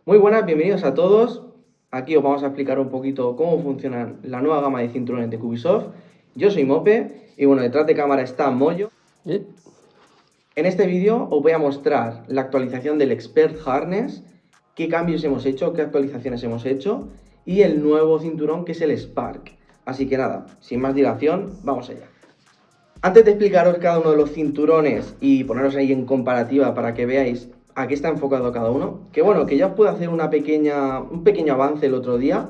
Muy buenas, bienvenidos a todos. Aquí os vamos a explicar un poquito cómo funciona la nueva gama de cinturones de Cubisoft. Yo soy Mope y bueno, detrás de cámara está Moyo. En este vídeo os voy a mostrar la actualización del Expert Harness, qué cambios hemos hecho, qué actualizaciones hemos hecho y el nuevo cinturón que es el Spark. Así que nada, sin más dilación, vamos allá. Antes de explicaros cada uno de los cinturones y poneros ahí en comparativa para que veáis a qué está enfocado cada uno, que bueno, que ya os puedo hacer un pequeño avance el otro día,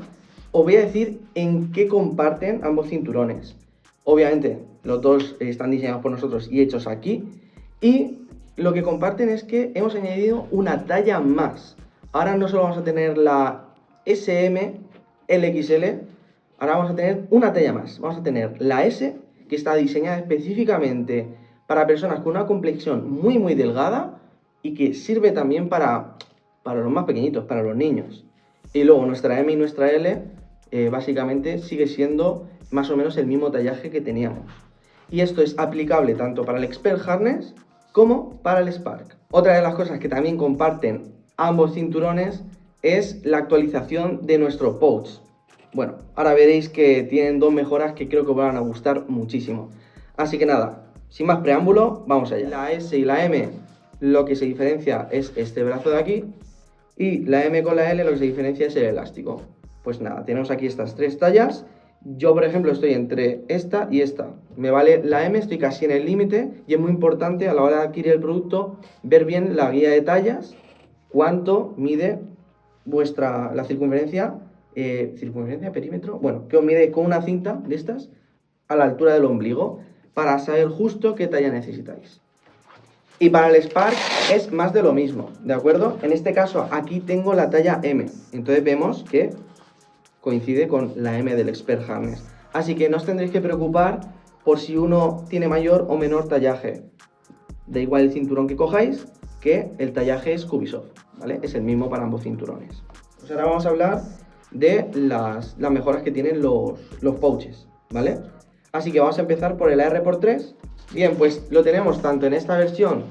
os voy a decir en qué comparten ambos cinturones. Obviamente, los dos están diseñados por nosotros y hechos aquí, y lo que comparten es que hemos añadido una talla más. Ahora no solo vamos a tener la SM, LXL, ahora vamos a tener una talla más. Vamos a tener la S, que está diseñada específicamente para personas con una complexión muy delgada y que sirve también para los más pequeñitos, para los niños. Y luego nuestra M y nuestra L básicamente sigue siendo más o menos el mismo tallaje que teníamos. Y esto es aplicable tanto para el Expert Harness como para el Spark. Otra de las cosas que también comparten ambos cinturones es la actualización de nuestro pouch. Bueno, ahora veréis que tienen dos mejoras que creo que os van a gustar muchísimo. Así que nada, sin más preámbulo, vamos allá. La S y la M, lo que se diferencia es este brazo de aquí, y la M con la L lo que se diferencia es el elástico. Pues nada, tenemos aquí estas tres tallas. Yo, por ejemplo, estoy entre esta y esta. Me vale la M, estoy casi en el límite y es muy importante a la hora de adquirir el producto ver bien la guía de tallas, cuánto mide la circunferencia, perímetro, bueno, que os mide con una cinta de estas a la altura del ombligo para saber justo qué talla necesitáis. Y para el Spark es más de lo mismo, ¿de acuerdo? En este caso aquí tengo la talla M, entonces vemos que coincide con la M del Expert Harness. Así que no os tendréis que preocupar por si uno tiene mayor o menor tallaje. Da igual el cinturón que cojáis, que el tallaje es Cubisoft, ¿vale? Es el mismo para ambos cinturones. Pues ahora vamos a hablar de las mejoras que tienen los pouches, ¿vale? Así que vamos a empezar por el AR×3. Bien, pues lo tenemos tanto en esta versión,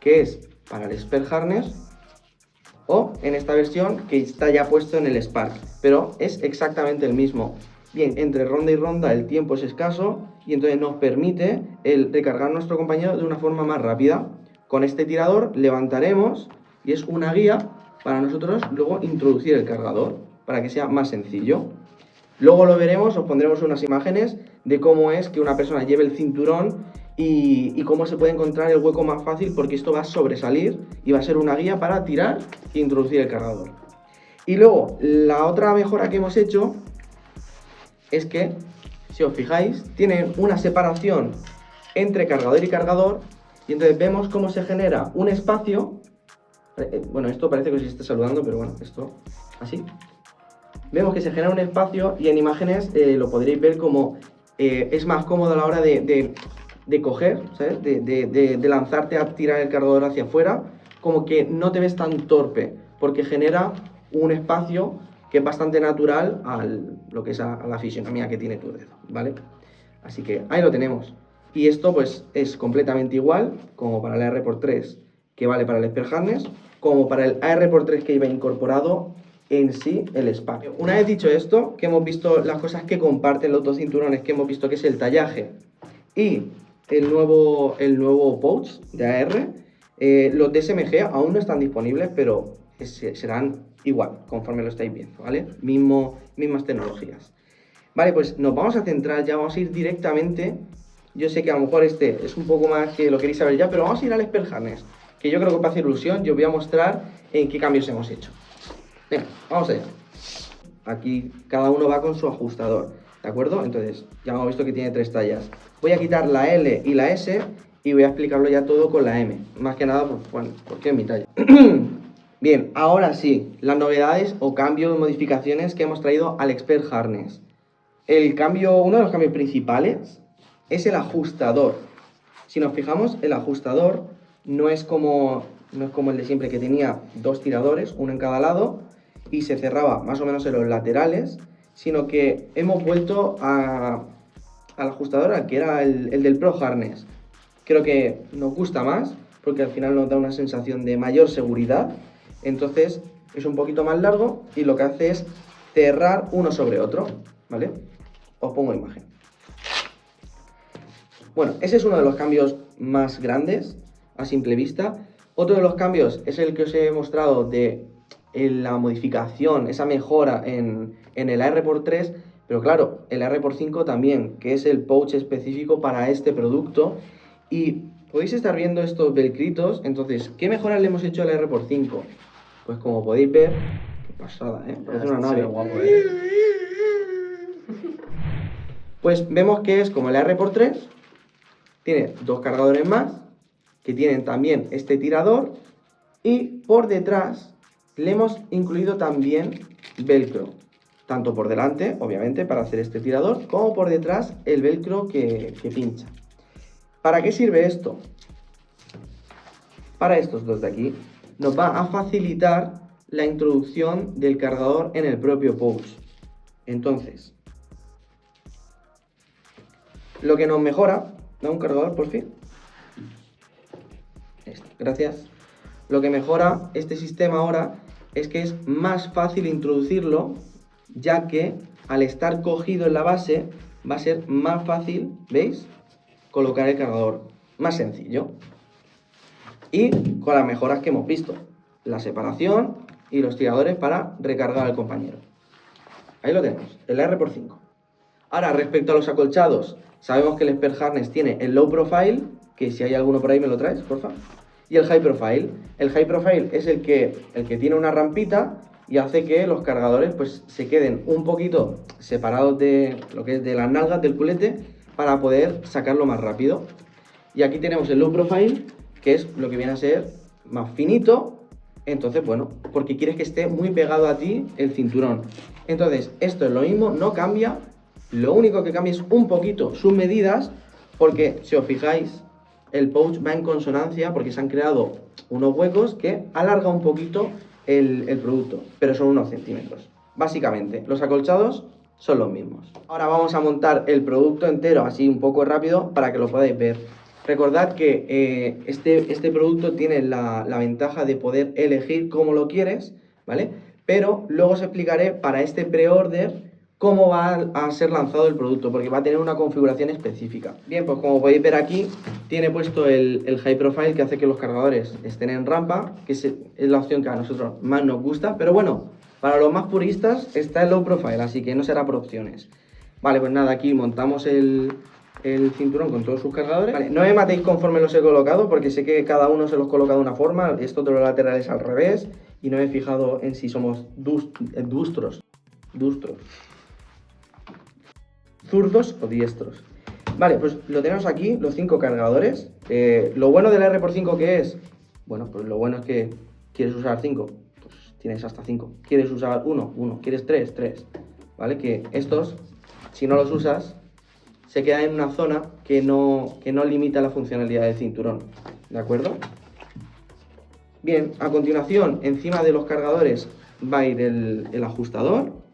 que es para el Expert Harness, o en esta versión que está ya puesto en el Spark, pero es exactamente el mismo. Bien, entre ronda y ronda el tiempo es escaso y entonces nos permite el recargar nuestro compañero de una forma más rápida. Con este tirador levantaremos y es una guía para nosotros luego introducir el cargador, para que sea más sencillo. Luego lo veremos, os pondremos unas imágenes de cómo es que una persona lleve el cinturón y cómo se puede encontrar el hueco más fácil, porque esto va a sobresalir y va a ser una guía para tirar e introducir el cargador. Y luego, la otra mejora que hemos hecho es que, si os fijáis, tienen una separación entre cargador y cargador, y entonces vemos cómo se genera un espacio. Bueno, esto parece que os esté saludando, pero bueno, esto así. Vemos que se genera un espacio y en imágenes lo podréis ver como es más cómodo a la hora de coger, ¿sabes? De lanzarte a tirar el cargador hacia afuera, como que no te ves tan torpe, porque genera un espacio que es bastante natural a la fisionomía que tiene tu dedo, ¿vale? Así que ahí lo tenemos. Y esto pues es completamente igual, como para el AR×3, que vale para el Expert Harness, como para el AR×3 que iba incorporado en sí el Spark. Una vez dicho esto, que hemos visto las cosas que comparten los dos cinturones, que hemos visto que es el tallaje y el nuevo pouch de AR, los de SMG aún no están disponibles, pero serán igual, conforme lo estáis viendo, ¿vale? Mismas tecnologías. Vale, pues nos vamos a centrar ya, vamos a ir directamente. Yo sé que a lo mejor este es un poco más que lo queréis saber ya, pero vamos a ir al Expert Harness, que yo creo que os va a hacer ilusión. Yo os voy a mostrar en qué cambios hemos hecho. Venga, vamos allá. Aquí cada uno va con su ajustador, ¿de acuerdo? Entonces, ya hemos visto que tiene tres tallas. Voy a quitar la L y la S y voy a explicarlo ya todo con la M. Más que nada, bueno, porque es mi talla. Bien, ahora sí, las novedades o cambios, modificaciones que hemos traído al Expert Harness. Uno de los cambios principales es el ajustador. Si nos fijamos, el ajustador no es como el de siempre, que tenía dos tiradores, uno en cada lado, y se cerraba más o menos en los laterales, sino que hemos vuelto al ajustador al que era el del Pro Harness. Creo que nos gusta más, porque al final nos da una sensación de mayor seguridad. Entonces es un poquito más largo y lo que hace es cerrar uno sobre otro, ¿vale? Os pongo imagen. Bueno, ese es uno de los cambios más grandes a simple vista. Otro de los cambios es el que os he mostrado de la modificación, esa mejora en el AR×3, pero claro, el AR×5 también, que es el pouch específico para este producto. Y podéis estar viendo estos velcritos. Entonces, ¿qué mejoras le hemos hecho al AR×5? Pues como podéis ver, qué pasada, parece una nave. Guapo, Pues vemos que es como el AR×3, tiene dos cargadores más, que tienen también este tirador, y por detrás le hemos incluido también velcro, tanto por delante, obviamente, para hacer este tirador, como por detrás el velcro que pincha. ¿Para qué sirve esto? Para estos dos de aquí, nos va a facilitar la introducción del cargador en el propio pouch. Entonces, lo que nos mejora, da un cargador por fin. Gracias. Lo que mejora este sistema ahora es que es más fácil introducirlo, ya que al estar cogido en la base va a ser más fácil, ¿veis?, colocar el cargador. Más sencillo. Y con las mejoras que hemos visto, la separación y los tiradores para recargar al compañero. Ahí lo tenemos, el AR×5. Ahora, respecto a los acolchados, sabemos que el Expert Harness tiene el Low Profile, que si hay alguno por ahí me lo traes, porfa. Y el High Profile. El High Profile es el que tiene una rampita y hace que los cargadores pues se queden un poquito separados de lo que es de las nalgas del culete para poder sacarlo más rápido. Y aquí tenemos el Low Profile, que es lo que viene a ser más finito. Entonces, bueno, porque quieres que esté muy pegado a ti el cinturón. Entonces, esto es lo mismo, no cambia. Lo único que cambia es un poquito sus medidas, porque si os fijáis, el pouch va en consonancia porque se han creado unos huecos que alarga un poquito el producto, pero son unos centímetros. Básicamente, los acolchados son los mismos. Ahora vamos a montar el producto entero así un poco rápido para que lo podáis ver. Recordad que este producto tiene la ventaja de poder elegir cómo lo quieres, ¿vale? Pero luego os explicaré para este pre-order cómo va a ser lanzado el producto, porque va a tener una configuración específica. Bien, pues como podéis ver aquí, tiene puesto el High Profile, que hace que los cargadores estén en rampa, que es la opción que a nosotros más nos gusta, pero bueno, para los más puristas está el Low Profile, así que no será por opciones. Vale, pues nada, aquí montamos el cinturón con todos sus cargadores. Vale, no me matéis conforme los he colocado, porque sé que cada uno se los coloca de una forma, esto de los laterales al revés, y no me he fijado en si somos dustros. Zurdos o diestros. Vale, pues lo tenemos aquí, los 5 cargadores. Lo bueno del AR×5 que es, bueno, pues lo bueno es que quieres usar 5, pues tienes hasta 5. Quieres usar 1, quieres 3, ¿vale? Que estos, si no los usas, se quedan en una zona que no limita la funcionalidad del cinturón, ¿de acuerdo? Bien, a continuación, encima de los cargadores va a ir el ajustador.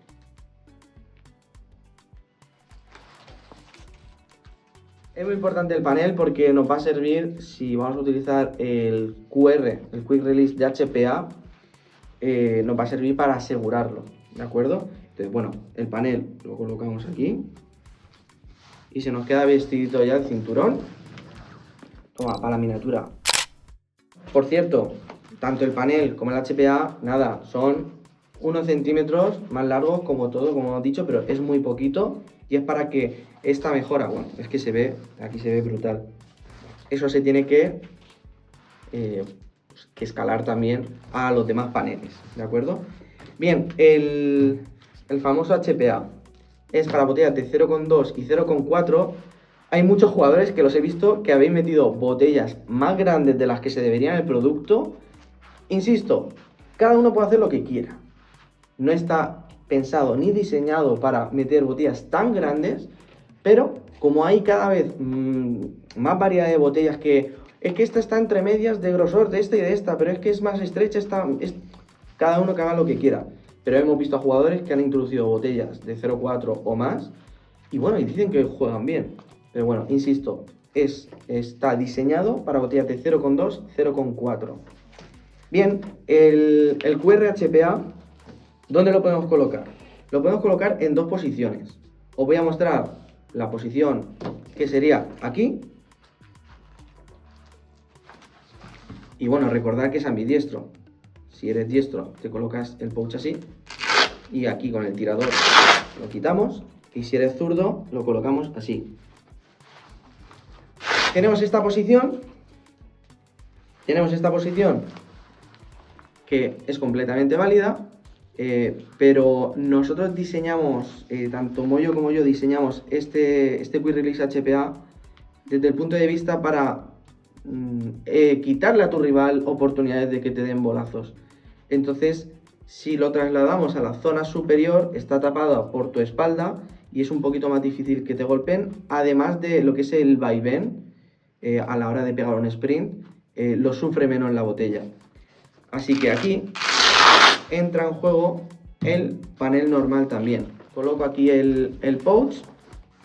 Es muy importante el panel porque nos va a servir si vamos a utilizar el QR, el Quick Release de HPA, nos va a servir para asegurarlo, ¿de acuerdo? Entonces, bueno, el panel lo colocamos aquí y se nos queda vestidito ya el cinturón. Toma, para la miniatura. Por cierto, tanto el panel como el HPA, nada, son unos centímetros más largos como todo, como hemos dicho, pero es muy poquito y es para que esta mejora, bueno, es que se ve, aquí se ve brutal. Eso se tiene que escalar también a los demás paneles, ¿de acuerdo? Bien, el famoso HPA es para botellas de 0,2 y 0,4. Hay muchos jugadores que los he visto que habéis metido botellas más grandes de las que se deberían en el producto. Insisto, cada uno puede hacer lo que quiera. No está pensado ni diseñado para meter botellas tan grandes, pero como hay cada vez más variedad de botellas que es que esta está entre medias de grosor de esta y de esta, pero es que es más estrecha, cada uno que haga lo que quiera. Pero hemos visto a jugadores que han introducido botellas de 0,4 o más y bueno, y dicen que juegan bien. Pero bueno, insisto, está diseñado para botellas de 0,2, 0,4. Bien, el QRHPA, ¿dónde lo podemos colocar? Lo podemos colocar en dos posiciones. Os voy a mostrar la posición que sería aquí. Y bueno, recordad que es ambidiestro. Si eres diestro, te colocas el pouch así. Y aquí con el tirador lo quitamos. Y si eres zurdo, lo colocamos así. Tenemos esta posición. Que es completamente válida. Pero nosotros diseñamos, tanto Moyo como yo diseñamos este Quick Release HPA desde el punto de vista para quitarle a tu rival oportunidades de que te den bolazos. Entonces, si lo trasladamos a la zona superior, está tapada por tu espalda y es un poquito más difícil que te golpeen, además de lo que es el vaivén a la hora de pegar un sprint, lo sufre menos la botella. Así que aquí entra en juego el panel normal también. Coloco aquí el pouch,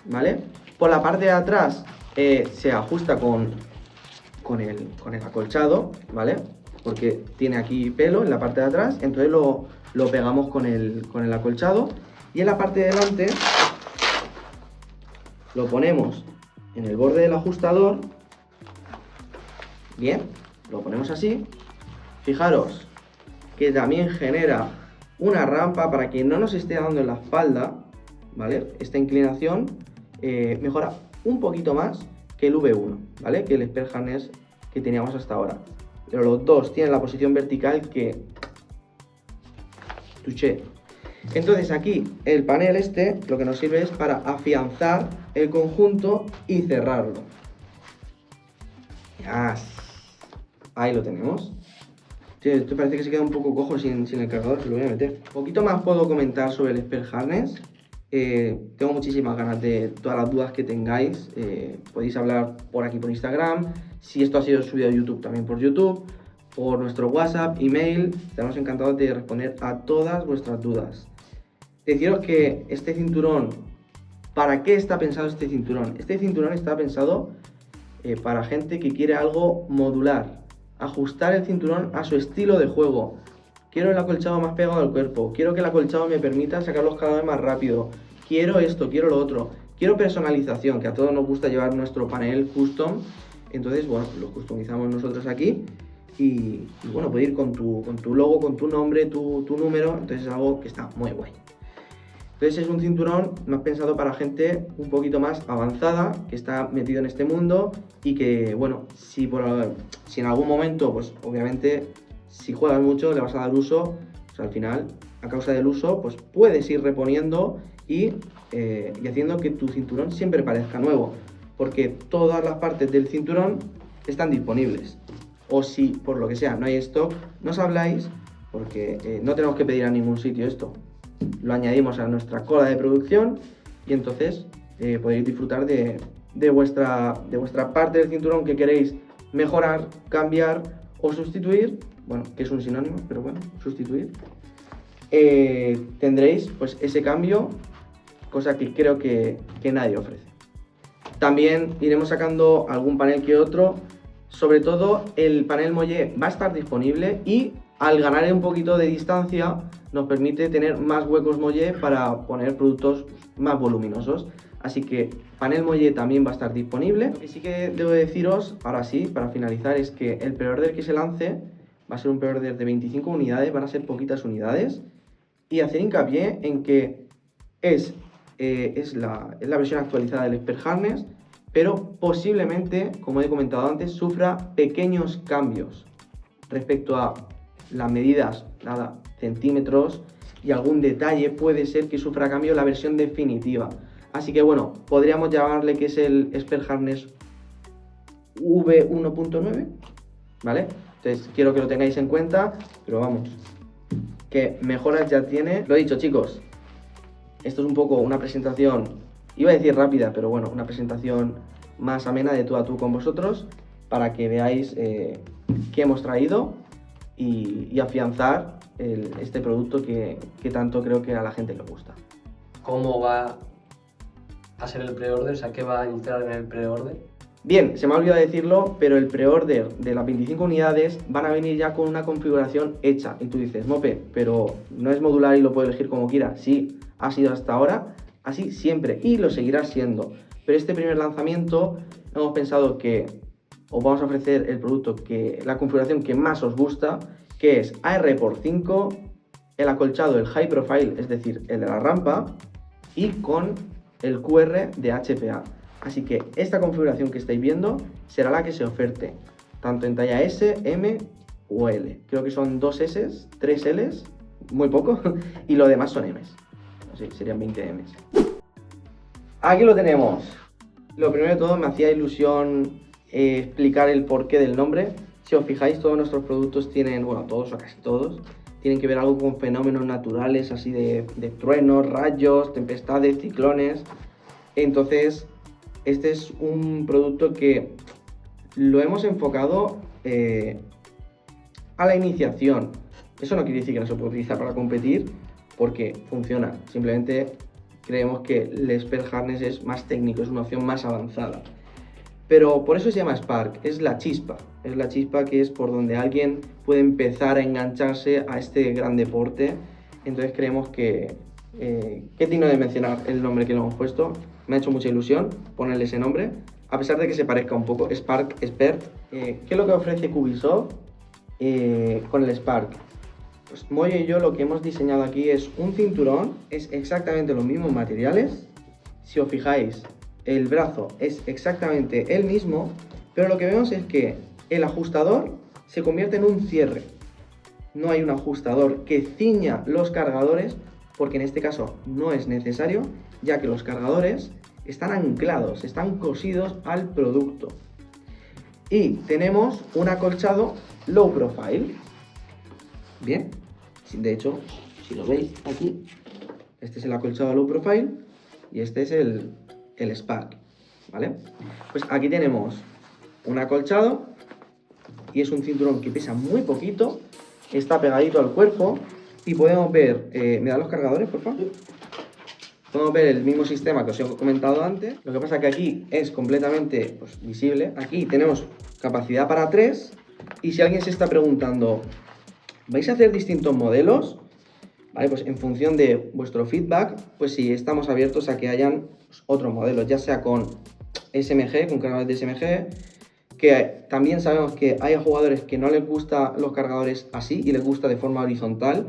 ¿vale? Por la parte de atrás se ajusta con el acolchado, ¿vale? Porque tiene aquí pelo en la parte de atrás, entonces lo pegamos con el acolchado. Y en la parte de delante lo ponemos en el borde del ajustador. Bien, lo ponemos así. Fijaros que también genera una rampa para que no nos esté dando en la espalda, ¿vale? Esta inclinación mejora un poquito más que el V1, ¿vale? Que el Spell Harness que teníamos hasta ahora. Pero los dos tienen la posición vertical que... touché. Entonces aquí el panel lo que nos sirve es para afianzar el conjunto y cerrarlo. Ahí lo tenemos. Esto parece que se queda un poco cojo sin el cargador, que lo voy a meter. Un poquito más puedo comentar sobre el Spell Harness. Tengo muchísimas ganas de todas las dudas que tengáis. Podéis hablar por aquí por Instagram. Si esto ha sido subido a YouTube, también por YouTube. Por nuestro WhatsApp, email. Estaremos encantados de responder a todas vuestras dudas. Deciros que este cinturón, ¿para qué está pensado este cinturón? Este cinturón está pensado para gente que quiere algo modular. Ajustar el cinturón a su estilo de juego. Quiero el acolchado más pegado al cuerpo. Quiero que el acolchado me permita sacar los cargadores más rápido. Quiero esto, quiero lo otro. Quiero personalización, que a todos nos gusta llevar nuestro panel custom. Entonces, bueno, lo customizamos nosotros aquí. Y bueno, puede ir con tu logo, con tu nombre, tu número. Entonces es algo que está muy guay. Entonces es un cinturón más pensado para gente un poquito más avanzada, que está metido en este mundo y que, bueno, si en algún momento, pues obviamente, si juegas mucho, le vas a dar uso, pues al final, a causa del uso, pues puedes ir reponiendo y haciendo que tu cinturón siempre parezca nuevo, porque todas las partes del cinturón están disponibles. O si, por lo que sea, no hay stock, nos habláis, porque no tenemos que pedir a ningún sitio esto. Lo añadimos a nuestra cola de producción y entonces podéis disfrutar de vuestra parte del cinturón que queréis mejorar, cambiar o sustituir. Bueno, que es un sinónimo, pero bueno, sustituir. Tendréis pues ese cambio, cosa que creo que nadie ofrece. También iremos sacando algún panel que otro. Sobre todo el panel Molle va a estar disponible y al ganar un poquito de distancia nos permite tener más huecos Molle para poner productos más voluminosos. Así que panel Molle también va a estar disponible. Lo que sí que debo deciros, ahora sí, para finalizar, es que el pre-order que se lance va a ser un pre-order de 25 unidades, van a ser poquitas unidades. Y hacer hincapié en que es la versión actualizada del Spell Harness, pero posiblemente, como he comentado antes, sufra pequeños cambios respecto a las medidas, nada, centímetros y algún detalle puede ser que sufra cambio la versión definitiva. Así que bueno, podríamos llamarle que es el Spell Harness V1.9, ¿vale? Entonces quiero que lo tengáis en cuenta, pero vamos, que mejoras ya tiene. Lo he dicho, chicos, esto es un poco una presentación, iba a decir rápida, pero bueno, una presentación más amena de tú a tú con vosotros para que veáis qué hemos traído y afianzar este producto que tanto creo que a la gente le gusta. ¿Cómo va a ser el pre-order? O sea, ¿qué va a entrar en el pre-order? Bien, se me ha olvidado decirlo, pero el pre-order de las 25 unidades van a venir ya con una configuración hecha. Y tú dices, Mope, pero no es modular y lo puedo elegir como quiera. Sí, ha sido hasta ahora así siempre y lo seguirá siendo. Pero este primer lanzamiento hemos pensado que os vamos a ofrecer el producto la configuración que más os gusta, que es AR×5, el acolchado, el High Profile, es decir, el de la rampa, y con el QR de HPA. Así que esta configuración que estáis viendo será la que se oferte, tanto en talla S, M o L. Creo que son 2 S, 3 Ls, muy poco, y lo demás son Ms. Así, serían 20 Ms. Aquí lo tenemos. Lo primero de todo, me hacía ilusión explicar el porqué del nombre. Si os fijáis, todos nuestros productos tienen, bueno, todos o casi todos, tienen que ver algo con fenómenos naturales, así de truenos, rayos, tempestades, ciclones. Entonces, este es un producto que lo hemos enfocado a la iniciación. Eso no quiere decir que no se pueda utilizar para competir, porque funciona. Simplemente creemos que el Spare Harness es más técnico, es una opción más avanzada. Pero por eso se llama Spark, es la chispa que es por donde alguien puede empezar a engancharse a este gran deporte. Entonces creemos que es digno de mencionar el nombre que le hemos puesto. Me ha hecho mucha ilusión ponerle ese nombre, a pesar de que se parezca un poco, Spark, Expert. ¿Qué es lo que ofrece Cubisoft con el Spark? Pues Moyo y yo lo que hemos diseñado aquí es un cinturón, es exactamente los mismos materiales. Si os fijáis, el brazo es exactamente el mismo, pero lo que vemos es que el ajustador se convierte en un cierre. No hay un ajustador que ciña los cargadores, porque en este caso no es necesario, ya que los cargadores están anclados, están cosidos al producto. Y tenemos un acolchado low profile. Bien, de hecho, si lo veis aquí, este es el acolchado low profile y este es el Spark, ¿vale? Pues aquí tenemos un acolchado y es un cinturón que pesa muy poquito, está pegadito al cuerpo y podemos ver, ¿me dan los cargadores, por favor? Podemos ver el mismo sistema que os he comentado antes. Lo que pasa que aquí es completamente visible. Aquí tenemos capacidad para 3 y si alguien se está preguntando, ¿vais a hacer distintos modelos? Vale, pues en función de vuestro feedback, pues sí, estamos abiertos a que hayan otros modelos, ya sea con SMG, con cargadores de SMG, que también sabemos que hay jugadores que no les gustan los cargadores así y les gusta de forma horizontal,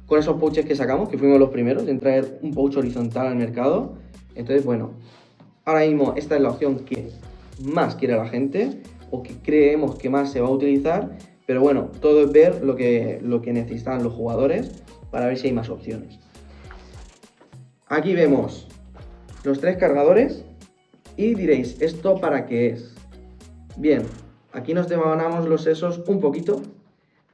con esos pouches que sacamos, que fuimos los primeros en traer un pouch horizontal al mercado. Entonces, bueno, ahora mismo esta es la opción que más quiere la gente o que creemos que más se va a utilizar, pero bueno, todo es ver lo que necesitan los jugadores para ver si hay más opciones. Aquí vemos los 3 cargadores y diréis, ¿esto para qué es? Bien, aquí nos devanamos los sesos un poquito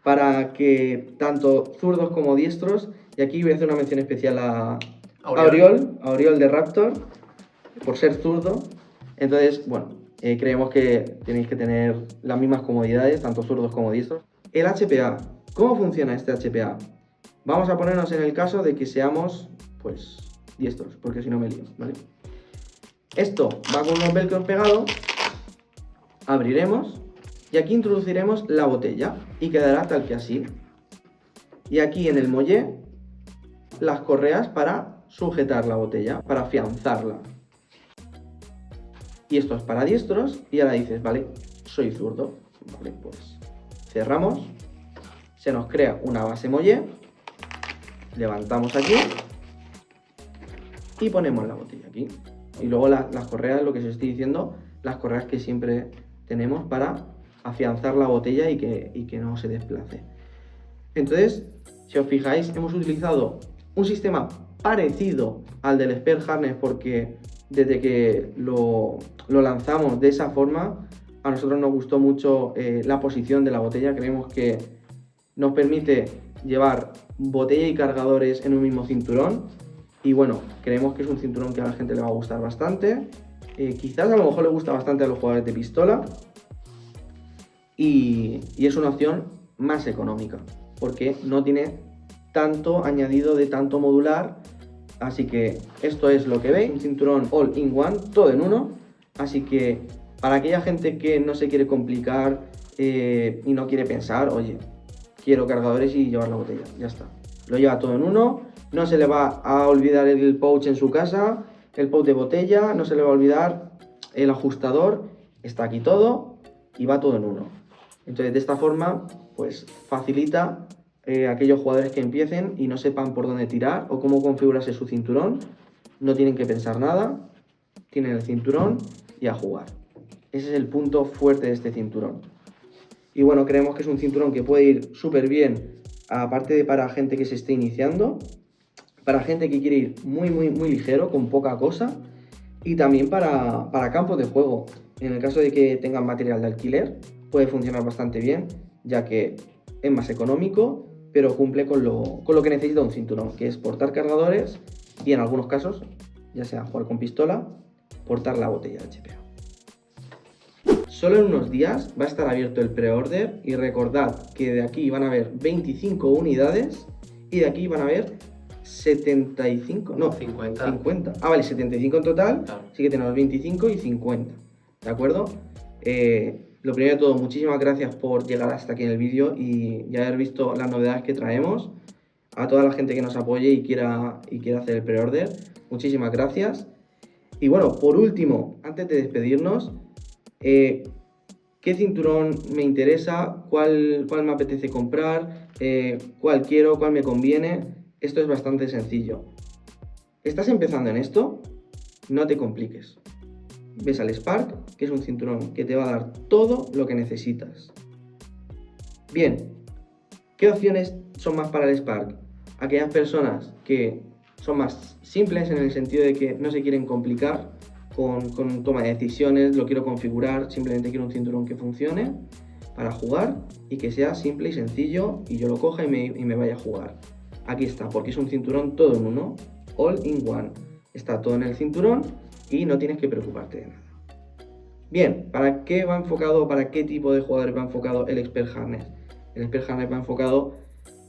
para que tanto zurdos como diestros, y aquí voy a hacer una mención especial a Auriol de Raptor, por ser zurdo. Entonces, bueno, creemos que tenéis que tener las mismas comodidades, tanto zurdos como diestros. El HPA, ¿cómo funciona este HPA? Vamos a ponernos en el caso de que seamos, pues, diestros, porque si no me lío, ¿vale? Esto va con unos velcros pegados, abriremos y aquí introduciremos la botella y quedará tal que así. Y aquí en el muelle, las correas para sujetar la botella, para afianzarla. Y esto es para diestros y ahora dices, vale, soy zurdo. Vale, pues cerramos, se nos crea una base muelle, levantamos aquí y ponemos la botella aquí. Y luego las correas, lo que os estoy diciendo, las correas que siempre tenemos para afianzar la botella y que no se desplace. Entonces, si os fijáis, hemos utilizado un sistema parecido al del Spare Harness porque desde que lo lanzamos de esa forma, a nosotros nos gustó mucho la posición de la botella. Creemos que nos permite llevar botella y cargadores en un mismo cinturón. Y bueno, creemos que es un cinturón que a la gente le va a gustar bastante. Quizás a lo mejor le gusta bastante a los jugadores de pistola. Y es una opción más económica, porque no tiene tanto añadido de tanto modular. Así que esto es lo que veis, un cinturón all in one, todo en uno. Así que Para aquella gente que no se quiere complicar y no quiere pensar, oye, quiero cargadores y llevar la botella, ya está. Lo lleva todo en uno, no se le va a olvidar el pouch en su casa, el pouch de botella, no se le va a olvidar el ajustador, está aquí todo y va todo en uno. Entonces de esta forma pues facilita aquellos jugadores que empiecen y no sepan por dónde tirar o cómo configurarse su cinturón, no tienen que pensar nada, tienen el cinturón y a jugar. Ese es el punto fuerte de este cinturón. Y bueno, creemos que es un cinturón que puede ir súper bien, aparte de para gente que se esté iniciando, para gente que quiere ir muy ligero, con poca cosa, y también para campos de juego. En el caso de que tengan material de alquiler, puede funcionar bastante bien, ya que es más económico, pero cumple con lo que necesita un cinturón, que es portar cargadores y en algunos casos, ya sea jugar con pistola, portar la botella de HPA. Solo en unos días va a estar abierto el pre-order y recordad que de aquí van a haber 25 unidades y de aquí van a haber 75, no, 50. Ah, vale, 75 en total, claro. Así que tenemos 25 y 50, ¿de acuerdo? Lo primero de todo, muchísimas gracias por llegar hasta aquí en el vídeo y haber visto las novedades que traemos. A toda la gente que nos apoye y quiera hacer el pre-order, muchísimas gracias. Y bueno, por último, antes de despedirnos, ¿qué cinturón me interesa? ¿Cuál me apetece comprar? ¿Cuál quiero? ¿Cuál me conviene? Esto es bastante sencillo. ¿Estás empezando en esto? No te compliques. Ves al Spark, que es un cinturón que te va a dar todo lo que necesitas. Bien, ¿qué opciones son más para el Spark? Aquellas personas que son más simples en el sentido de que no se quieren complicar con toma de decisiones, lo quiero configurar, simplemente quiero un cinturón que funcione para jugar y que sea simple y sencillo y yo lo coja y me vaya a jugar. Aquí está, porque es un cinturón todo en uno, all in one. Está todo en el cinturón y no tienes que preocuparte de nada. Bien, ¿para qué va enfocado, para qué tipo de jugadores va enfocado el Expert Harness? El Expert Harness va enfocado,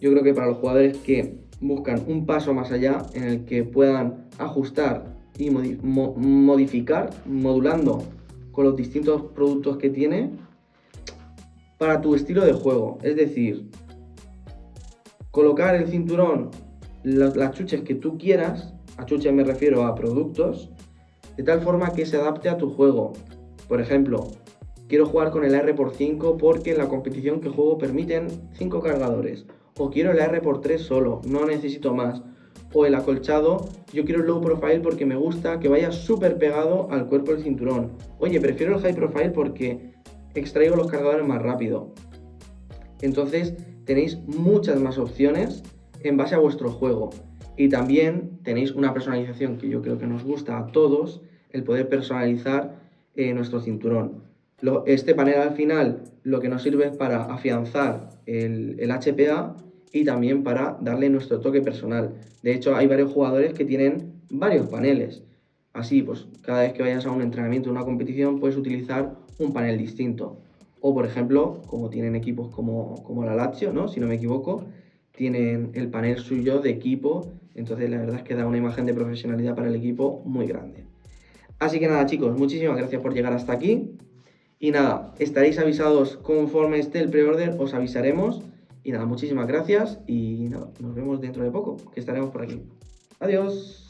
yo creo que para los jugadores que buscan un paso más allá, en el que puedan ajustar y modificar, modulando con los distintos productos que tiene para tu estilo de juego. Es decir, colocar el cinturón, las chuches que tú quieras, a chuches me refiero a productos, de tal forma que se adapte a tu juego. Por ejemplo, quiero jugar con el AR×5 porque en la competición que juego permiten 5 cargadores. O quiero el AR×3 solo, no necesito más. O el acolchado, yo quiero el low profile porque me gusta que vaya súper pegado al cuerpo del cinturón. Oye, prefiero el high profile porque extraigo los cargadores más rápido. Entonces tenéis muchas más opciones en base a vuestro juego. Y también tenéis una personalización que yo creo que nos gusta a todos, el poder personalizar nuestro cinturón. Este panel al final lo que nos sirve es para afianzar el HPA y también para darle nuestro toque personal. De hecho, hay varios jugadores que tienen varios paneles. Así, pues cada vez que vayas a un entrenamiento, una competición, puedes utilizar un panel distinto. O, por ejemplo, como tienen equipos como la Lazio, ¿no? Si no me equivoco, tienen el panel suyo de equipo. Entonces, la verdad es que da una imagen de profesionalidad para el equipo muy grande. Así que nada, chicos, muchísimas gracias por llegar hasta aquí. Y nada, estaréis avisados conforme esté el pre-order, os avisaremos. Y nada, muchísimas gracias y nada, nos vemos dentro de poco, que estaremos por aquí. Adiós.